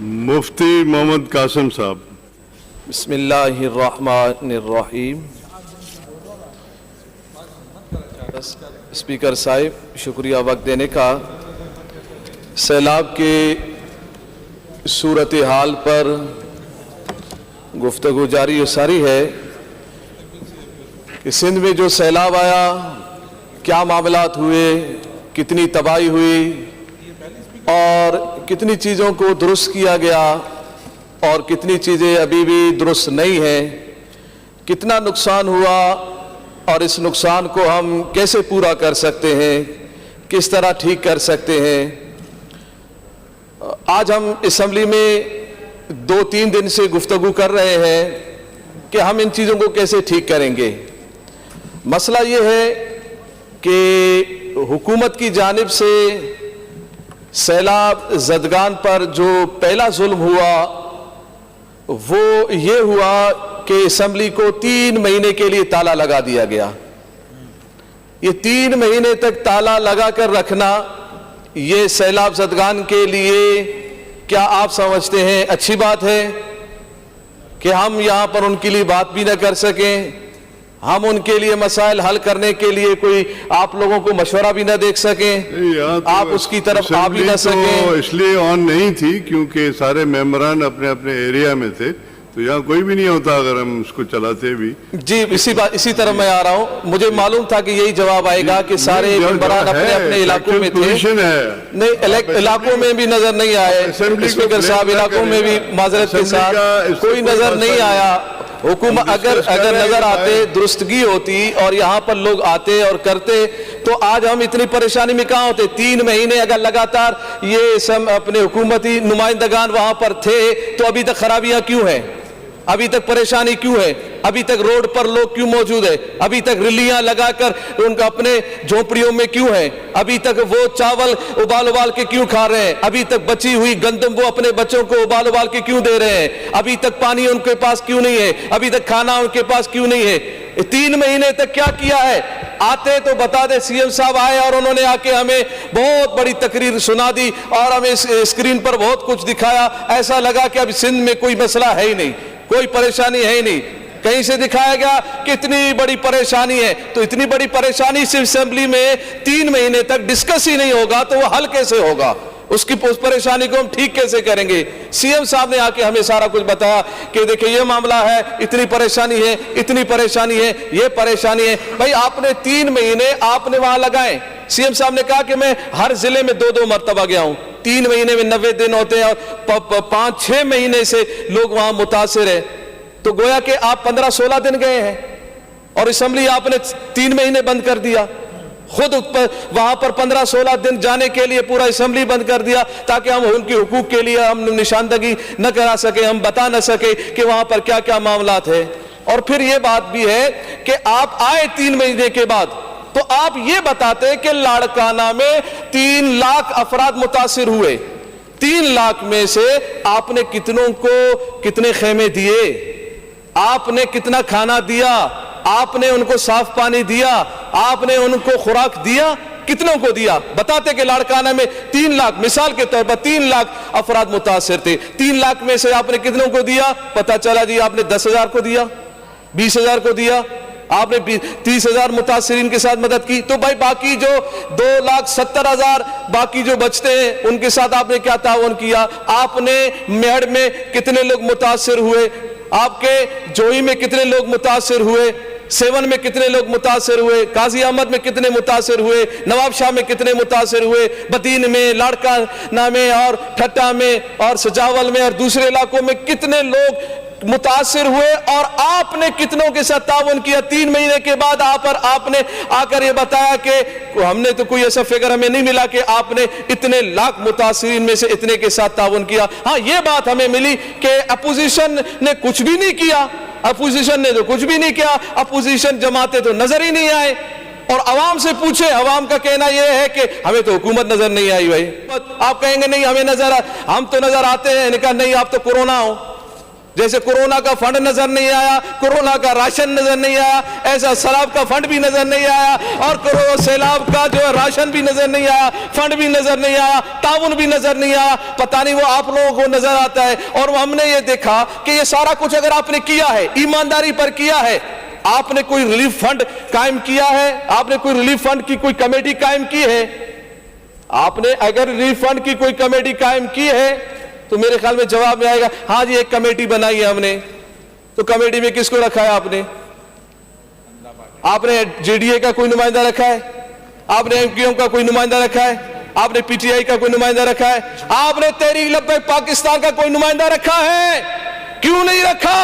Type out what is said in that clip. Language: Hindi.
मुफ्ती मोहम्मद कासिम साहब। बिस्मिल्लाहिर्रहमानिर्रहीम। स्पीकर साहिब, शुक्रिया वक्त देने का। सैलाब के सूरत हाल पर गुफ्तगू जारी सारी है कि सिंध में जो सैलाब आया, क्या मामलात हुए, कितनी तबाही हुई और कितनी चीज़ों को दुरुस्त किया गया और कितनी चीज़ें अभी भी दुरुस्त नहीं हैं, कितना नुकसान हुआ और इस नुकसान को हम कैसे पूरा कर सकते हैं, किस तरह ठीक कर सकते हैं। आज हम असेंबली में 2-3 दिन से गुफ्तगू कर रहे हैं कि हम इन चीज़ों को कैसे ठीक करेंगे। मसला ये है कि हुकूमत की जानिब से सैलाब ज़दगान पर जो पहला जुल्म हुआ वो ये हुआ कि असेंबली को 3 महीने के लिए ताला लगा दिया गया। ये 3 महीने तक ताला लगा कर रखना, ये सैलाब ज़दगान के लिए क्या आप समझते हैं अच्छी बात है कि हम यहाँ पर उनके लिए बात भी न कर सकें, हम उनके लिए मसाइल हल करने के लिए कोई आप लोगों को मशवरा भी न देख सकें, आप उसकी तरफ आ भी न सकें? इसलिए ऑन नहीं थी क्योंकि सारे मेंबरान अपने अपने एरिया में थे, तो यहाँ कोई भी नहीं होता अगर हम उसको चलाते भी। जी, इसी तरह मैं आ रहा हूँ। मुझे मालूम था कि यही जवाब आएगा कि सारे मेंबरान अपने अपने इलाकों में थे। नहीं, इलाकों में भी नजर नहीं आए स्पीकर साहब, इलाकों में भी माजरत के साथ कोई नजर नहीं आया। हुकूमत अगर नजर आते, दुरुस्तगी होती और यहाँ पर लोग आते और करते तो आज हम इतनी परेशानी में कहाँ होते। 3 महीने अगर लगातार ये सब अपने हुकूमती नुमाइंदगान वहां पर थे तो अभी तक खराबियां क्यों हैं, अभी तक परेशानी क्यों है, अभी तक रोड पर लोग क्यों मौजूद है, अभी तक रिलियां लगाकर उनका अपने झोपड़ियों में क्यों है, अभी तक वो चावल उबाल उबाल के क्यों खा रहे हैं, अभी तक बची हुई गंदम वो अपने बच्चों को उबाल उबाल के क्यों दे रहे हैं, अभी तक पानी उनके पास क्यों नहीं है, अभी तक खाना उनके पास क्यों नहीं है। 3 महीने तक क्या किया है? आते तो बता दे। सीएम साहब आए और उन्होंने आके हमें बहुत बड़ी तकरीर सुना दी और हमें स्क्रीन पर बहुत कुछ दिखाया। ऐसा लगा कि अब सिंध में कोई मसला है ही नहीं, कोई परेशानी है ही नहीं। कहीं से दिखाया गया कि इतनी बड़ी परेशानी है, तो इतनी बड़ी परेशानी सिर्फ असेंबली में 3 महीने तक डिस्कस ही नहीं होगा तो वो हल कैसे होगा, उसकी उस परेशानी को हम ठीक कैसे करेंगे। सीएम साहब ने आके हमें सारा कुछ बताया कि देखिए ये मामला है, इतनी परेशानी है, इतनी परेशानी है, ये परेशानी है। भाई आपने 3 महीने आपने वहां लगाए। सीएम साहब ने कहा कि मैं हर जिले में 2-2 मरतबा गया हूं। 3 महीने में 90 दिन होते हैं और 5-6 महीने से लोग वहां मुतासिर है, तो गोया कि आप 15-16 दिन गए हैं और असेंबली आपने 3 महीने बंद कर दिया। खुद वहां पर 15-16 दिन जाने के लिए पूरा असेंबली बंद कर दिया ताकि हम उनके हुकूक के लिए हम निशानदगी न करा सके, हम बता न सके कि वहां पर क्या क्या मामलात है। और फिर यह बात भी है कि आप आए 3 महीने के बाद तो आप ये बताते कि लाड़काना में 3 लाख अफराद मुतासिर हुए। 3 लाख में से आपने कितनों को कितने खेमे दिए, आपने कितना खाना दिया, आपने उनको साफ पानी दिया, आपने उनको खुराक दिया, कितनों को दिया? बताते कि लाड़काना में 3 लाख, मिसाल के तौर पर 3 लाख अफराद मुतासिर थे। 3 लाख में से आपने कितनों को दिया? पता चला जी आपने 10,000 को दिया, 20,000 को दिया, आपने 30,000 मुतासिरीन के साथ मदद की। तो भाई बाकी जो 2,70,000 बाकी जो बचते हैं उनके साथ आपने क्या ताउन किया? आपने मेहड़ में कितने लोग मुतासिर हुए, आपके जोई में कितने लोग मुतासिर हुए, सेवन में कितने लोग मुतासिर हुए, काजी अहमद में कितने मुतासिर हुए, नवाब शाह में कितने मुतासिर हुए, बदीन में, लाड़काना में और ठट्टा में और सजावल में और दूसरे इलाकों में कितने लोग मुतासिर हुए और आपने कितनों के साथ ताउन किया? 3 महीने के बाद आपने आकर ये बताया कि हमने तो कोई ऐसा फिगर हमें नहीं मिला कि आपने इतने लाख मुतासिरीन में से इतने के साथ ताउन किया। हाँ, ये बात हमें मिली कि अपोजिशन ने कुछ भी नहीं किया, अपोजिशन ने तो कुछ भी नहीं किया, अपोजिशन जमाते तो नजर ही नहीं आए। और अवाम से पूछे, अवाम का कहना यह है कि हमें तो हुकूमत नजर नहीं आई। भाई आप कहेंगे नहीं हमें हम तो नजर आते हैं, इनका नहीं आप तो कोरोना हो। जैसे कोरोना का फंड नजर नहीं आया, कोरोना का राशन नजर नहीं आया, ऐसा सैलाब का फंड भी नजर नहीं आया, और कोरोना सैलाब का जो है राशन भी नजर नहीं आया, फंड भी नजर नहीं आया, ताउन भी नजर नहीं आया। पता नहीं वो आप लोगों को नजर आता है। और हमने ये देखा कि ये सारा कुछ अगर आपने किया है, ईमानदारी पर किया है, आपने कोई रिलीफ फंड कायम किया है, आपने कोई रिलीफ फंड की कोई कमेटी कायम की है, आपने अगर रिलीफ फंड की कोई कमेटी कायम की है तो मेरे ख्याल में जवाब में आएगा, हाँ जी एक कमेटी बनाई है हमने। तो कमेटी में किसको रखा है आपने? आपने जेडीए का कोई नुमाइंदा रखा है, आपने एमक्यूएम का कोई नुमाइंदा रखा है, आपने पीटीआई का कोई नुमाइंदा रखा है, आपने तहरीक लब्बैक पाकिस्तान का कोई नुमाइंदा रखा है? क्यों नहीं रखा?